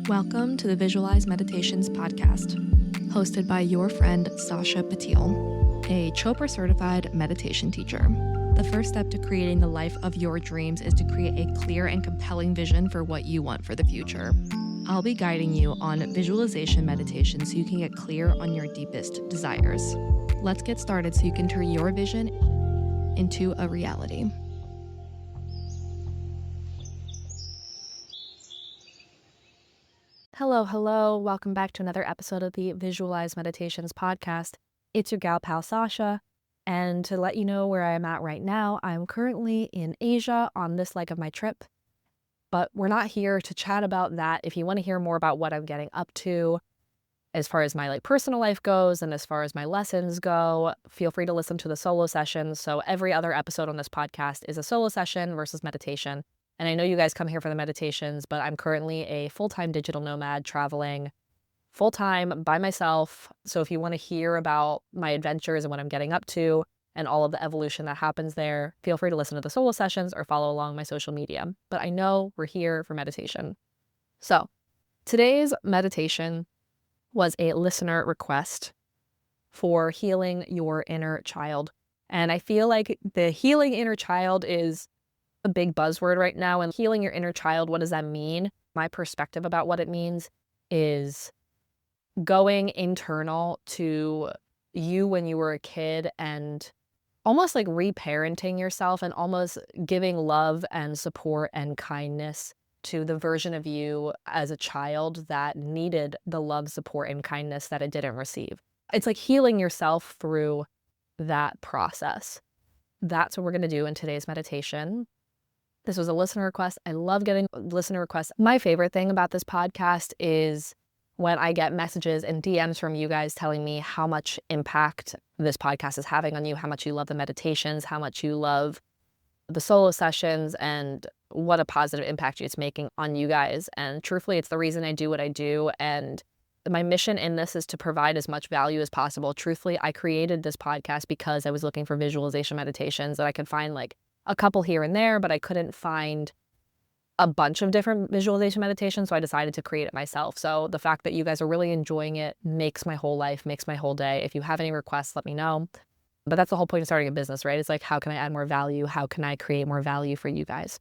Welcome to the Visualize Meditations podcast, hosted by your friend Sasha Patil, a Chopra certified meditation teacher. The first step to creating the life of your dreams is to create a clear and compelling vision for what you want for the future. I'll be guiding you on visualization meditation so you can get clear on your deepest desires. Let's get started so you can turn your vision into a reality. Hello. Welcome back to another episode of the Visualize Meditations podcast. It's your gal pal Sasha. And to let you know where I'm at right now, I'm currently in Asia on this leg of my trip. But we're not here to chat about that. If you want to hear more about what I'm getting up to, as far as my personal life goes and as far as my lessons go, feel free to listen to the solo sessions. So every other episode on this podcast is a solo session versus meditation. And I know you guys come here for the meditations, but I'm currently a full-time digital nomad traveling full-time by myself. So if you want to hear about my adventures and what I'm getting up to and all of the evolution that happens there, feel free to listen to the solo sessions or follow along my social media. But I know we're here for meditation. So today's meditation was a listener request for healing your inner child. And I feel like the healing inner child is a big buzzword right now. And healing your inner child, what does that mean? My perspective about what it means is going internal to you when you were a kid and almost like reparenting yourself and almost giving love and support and kindness to the version of you as a child that needed the love, support, and kindness that it didn't receive. It's like healing yourself through that process. That's what we're going to do in today's meditation. This was a listener request. I love getting listener requests. My favorite thing about this podcast is when I get messages and DMs from you guys telling me how much impact this podcast is having on you, how much you love the meditations, how much you love the solo sessions, and what a positive impact it's making on you guys. And truthfully, it's the reason I do what I do. And my mission in this is to provide as much value as possible. Truthfully, I created this podcast because I was looking for visualization meditations that I could find a couple here and there, but I couldn't find a bunch of different visualization meditations, so I decided to create it myself. So the fact that you guys are really enjoying it makes my whole life, makes my whole day. If you have any requests, let me know. But that's the whole point of starting a business, right? It's like, how can I add more value? How can I create more value for you guys?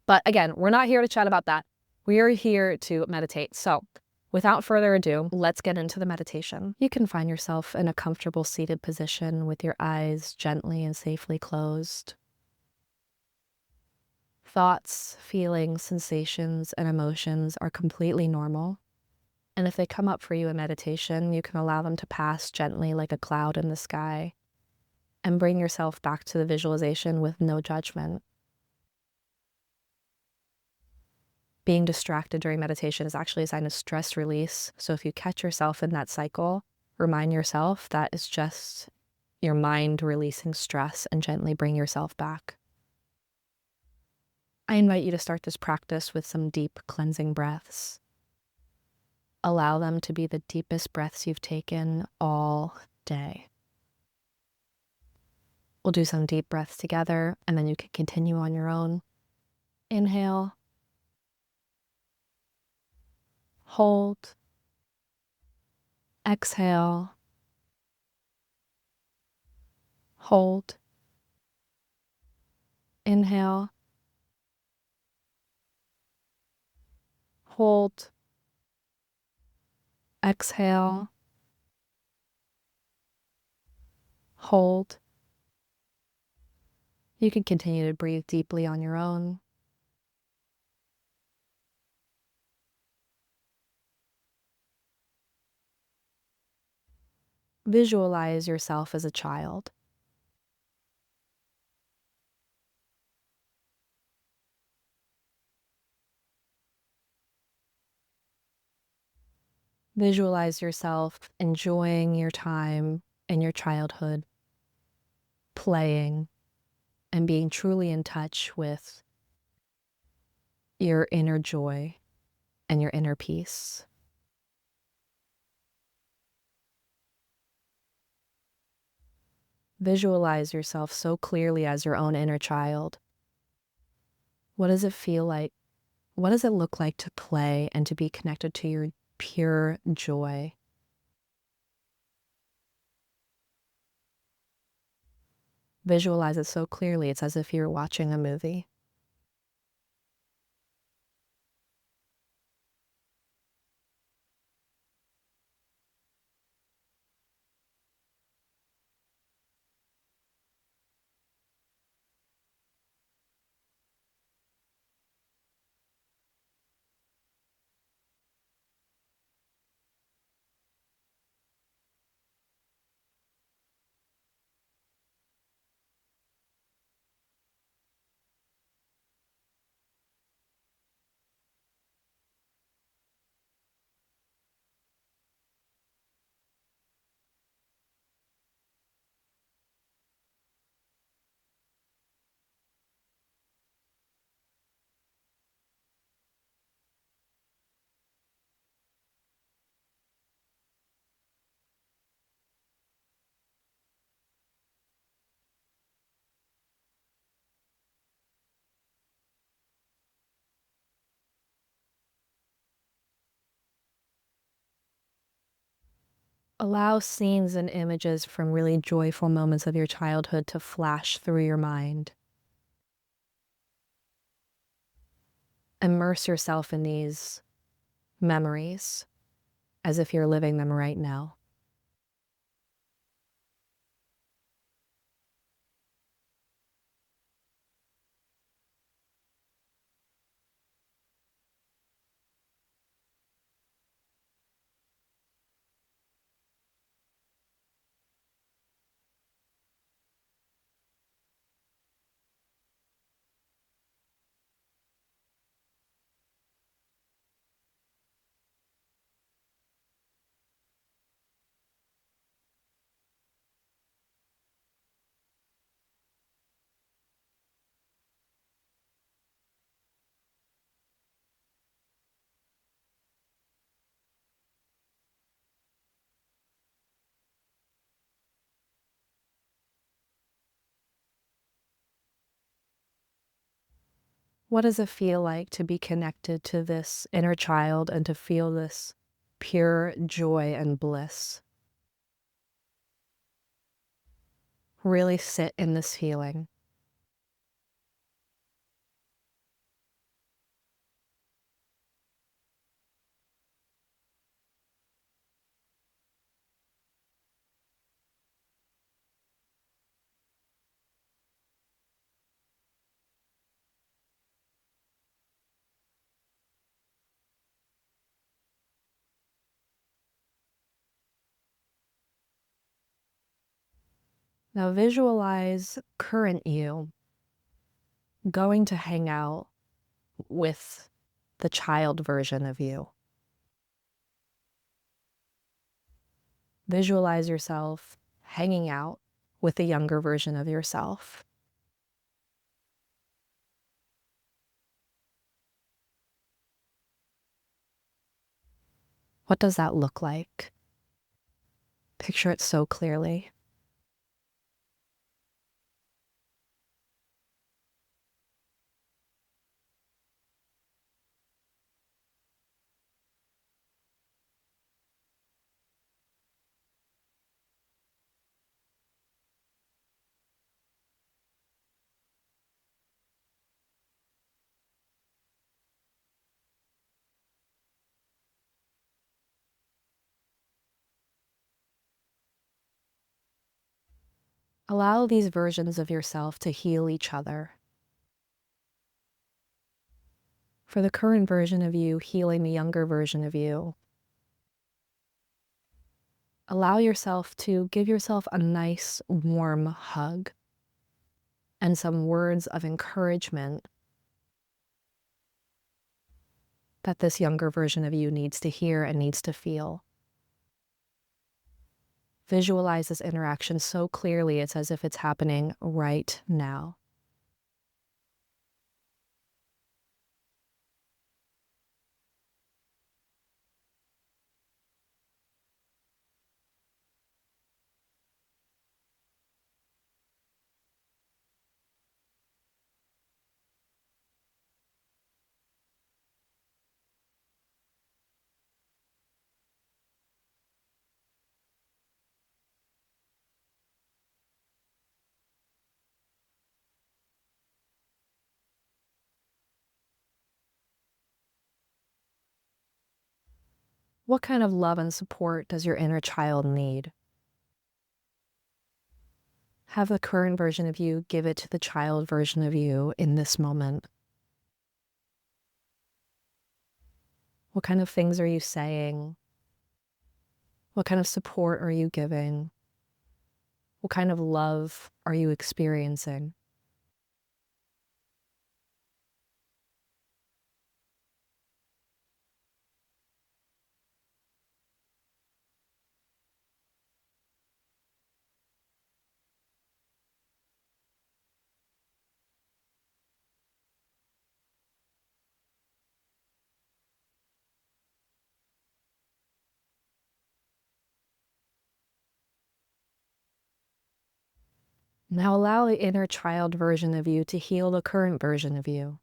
But again, we're not here to chat about that. We are here to meditate. So without further ado, let's get into the meditation. You can find yourself in a comfortable seated position with your eyes gently and safely closed. Thoughts, feelings, sensations, and emotions are completely normal. And if they come up for you in meditation, you can allow them to pass gently like a cloud in the sky and bring yourself back to the visualization with no judgment. Being distracted during meditation is actually a sign of stress release. So if you catch yourself in that cycle, remind yourself that it's just your mind releasing stress and gently bring yourself back. I invite you to start this practice with some deep cleansing breaths. Allow them to be the deepest breaths you've taken all day. We'll do some deep breaths together, and then you can continue on your own. Inhale. Hold. Exhale. Hold. Inhale. Hold. Exhale. Hold. You can continue to breathe deeply on your own. Visualize yourself as a child. Visualize yourself enjoying your time in your childhood, playing, and being truly in touch with your inner joy and your inner peace. Visualize yourself so clearly as your own inner child. What does it feel like What does it look like to play and to be connected to your pure joy? Visualize it so clearly, it's as if you're watching a movie. Allow scenes and images from really joyful moments of your childhood to flash through your mind. Immerse yourself in these memories as if you're living them right now. What does it feel like to be connected to this inner child and to feel this pure joy and bliss? Really sit in this feeling. Now visualize current you going to hang out with the child version of you. Visualize yourself hanging out with the younger version of yourself. What does that look like? Picture it so clearly. Allow these versions of yourself to heal each other. For the current version of you healing the younger version of you, allow yourself to give yourself a nice, warm hug and some words of encouragement that this younger version of you needs to hear and needs to feel. Visualize this interaction so clearly, it's as if it's happening right now. What kind of love and support does your inner child need? Have the current version of you give it to the child version of you in this moment. What kind of things are you saying? What kind of support are you giving? What kind of love are you experiencing? Now allow the inner child version of you to heal the current version of you.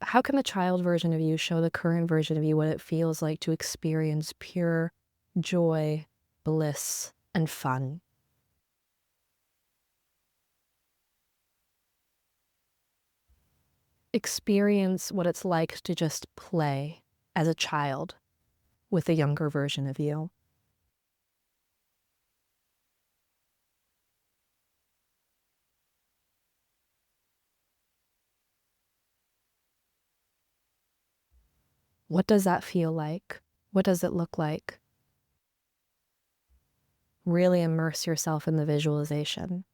How can the child version of you show the current version of you what it feels like to experience pure joy, bliss, and fun? Experience what it's like to just play as a child with the younger version of you. What does that feel like? What does it look like? Really immerse yourself in the visualization.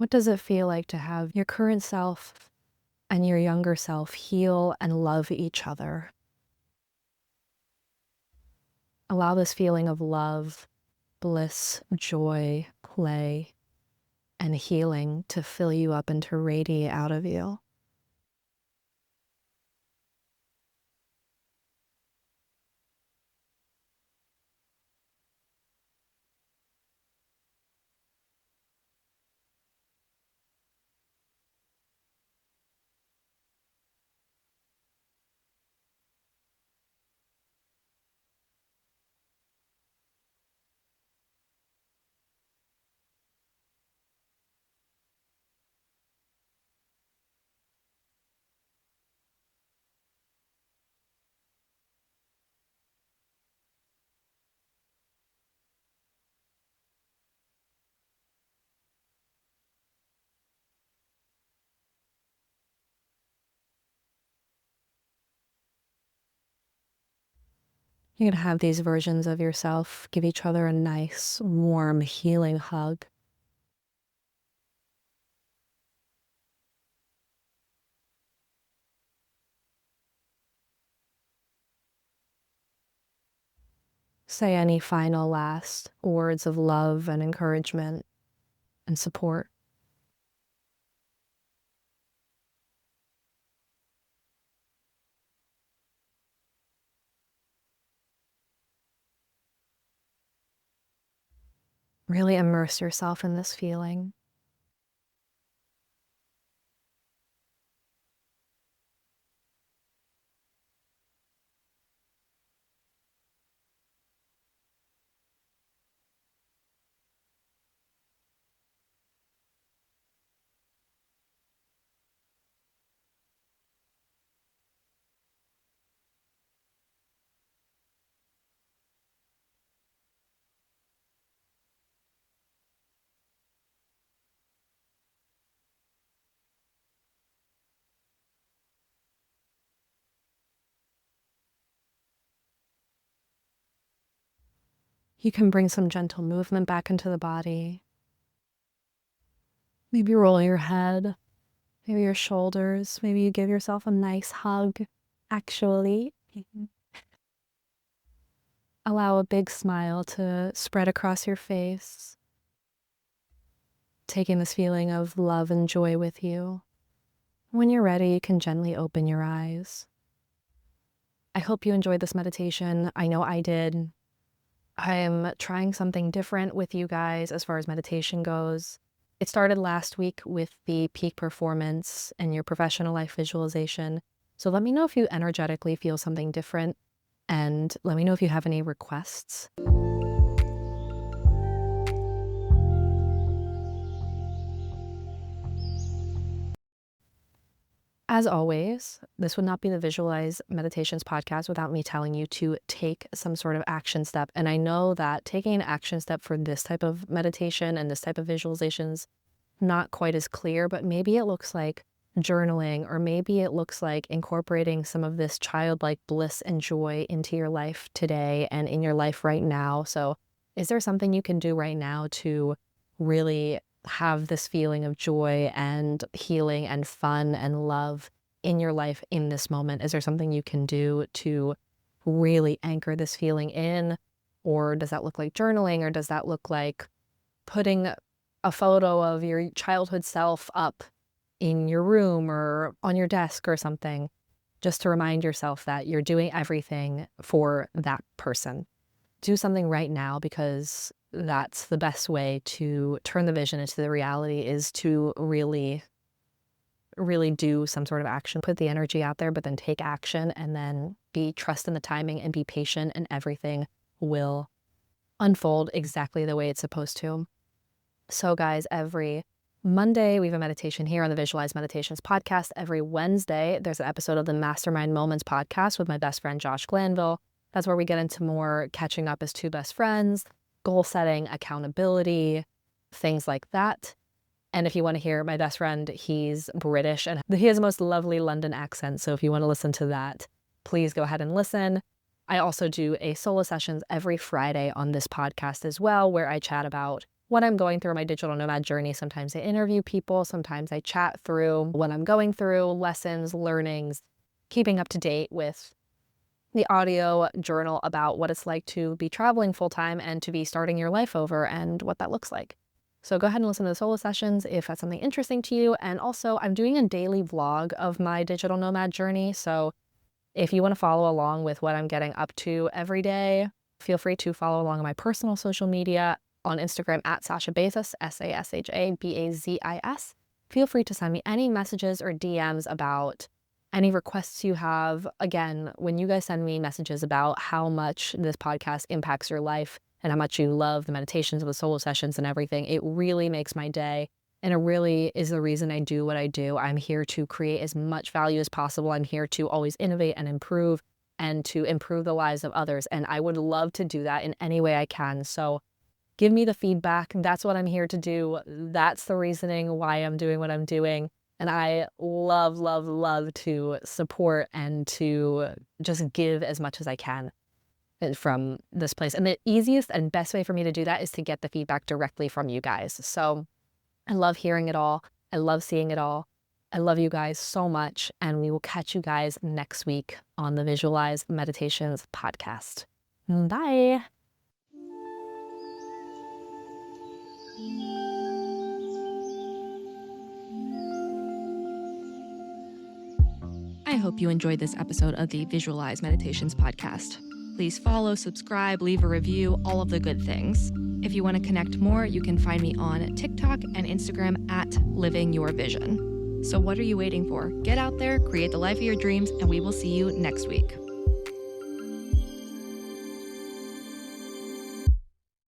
What does it feel like to have your current self and your younger self heal and love each other? Allow this feeling of love, bliss, joy, play, and healing to fill you up and to radiate out of you. You can have these versions of yourself give each other a nice, warm, healing hug. Say any final last words of love and encouragement and support. Really immerse yourself in this feeling. You can bring some gentle movement back into the body. Maybe roll your head, maybe your shoulders, maybe you give yourself a nice hug, actually. Allow a big smile to spread across your face, taking this feeling of love and joy with you. When you're ready, you can gently open your eyes. I hope you enjoyed this meditation. I know I did. I'm trying something different with you guys as far as meditation goes. It started last week with the peak performance and your professional life visualization. So let me know if you energetically feel something different, and let me know if you have any requests. As always, this would not be the Visualize Meditations podcast without me telling you to take some sort of action step. And I know that taking an action step for this type of meditation and this type of visualizations not quite as clear, but maybe it looks like journaling, or maybe it looks like incorporating some of this childlike bliss and joy into your life today and in your life right now. So is there something you can do right now to really have this feeling of joy and healing and fun and love in your life in this moment? Is there something you can do to really anchor this feeling in? Or does that look like journaling? Or does that look like putting a photo of your childhood self up in your room or on your desk or something, just to remind yourself that you're doing everything for that person? Do something right now, because that's the best way to turn the vision into the reality, is to really do some sort of action. Put the energy out there, but then take action, and then trust in the timing and be patient, and everything will unfold exactly the way it's supposed to. So guys, every Monday, we have a meditation here on the Visualize Meditations podcast. Every Wednesday, there's an episode of the Mastermind Moments podcast with my best friend, Josh Glanville. That's where we get into more catching up as two best friends, goal setting, accountability, things like that. And if you want to hear my best friend, he's British and he has the most lovely London accent. So if you want to listen to that, please go ahead and listen. I also do a solo sessions every Friday on this podcast as well, where I chat about what I'm going through my digital nomad journey. Sometimes I interview people, sometimes I chat through what I'm going through, lessons, learnings, keeping up to date with the audio journal about what it's like to be traveling full-time and to be starting your life over and what that looks like. So go ahead and listen to the solo sessions if that's something interesting to you. And also, I'm doing a daily vlog of my digital nomad journey. So if you want to follow along with what I'm getting up to every day, feel free to follow along on my personal social media on Instagram at Sasha Bezos, SASHABAZIS. Feel free to send me any messages or DMs about any requests you have. Again, when you guys send me messages about how much this podcast impacts your life and how much you love the meditations, the solo sessions and everything, it really makes my day. And it really is the reason I do what I do. I'm here to create as much value as possible. I'm here to always innovate and improve and to improve the lives of others. And I would love to do that in any way I can. So give me the feedback. That's what I'm here to do. That's the reasoning why I'm doing what I'm doing. And I love, love, love to support and to just give as much as I can from this place. And the easiest and best way for me to do that is to get the feedback directly from you guys. So I love hearing it all. I love seeing it all. I love you guys so much. And we will catch you guys next week on the Visualize Meditations podcast. Bye. I hope you enjoyed this episode of the Visualize Meditations podcast. Please follow, subscribe, leave a review, all of the good things. If you want to connect more, you can find me on TikTok and Instagram at Living Your Vision. So what are you waiting for? Get out there, create the life of your dreams, and we will see you next week.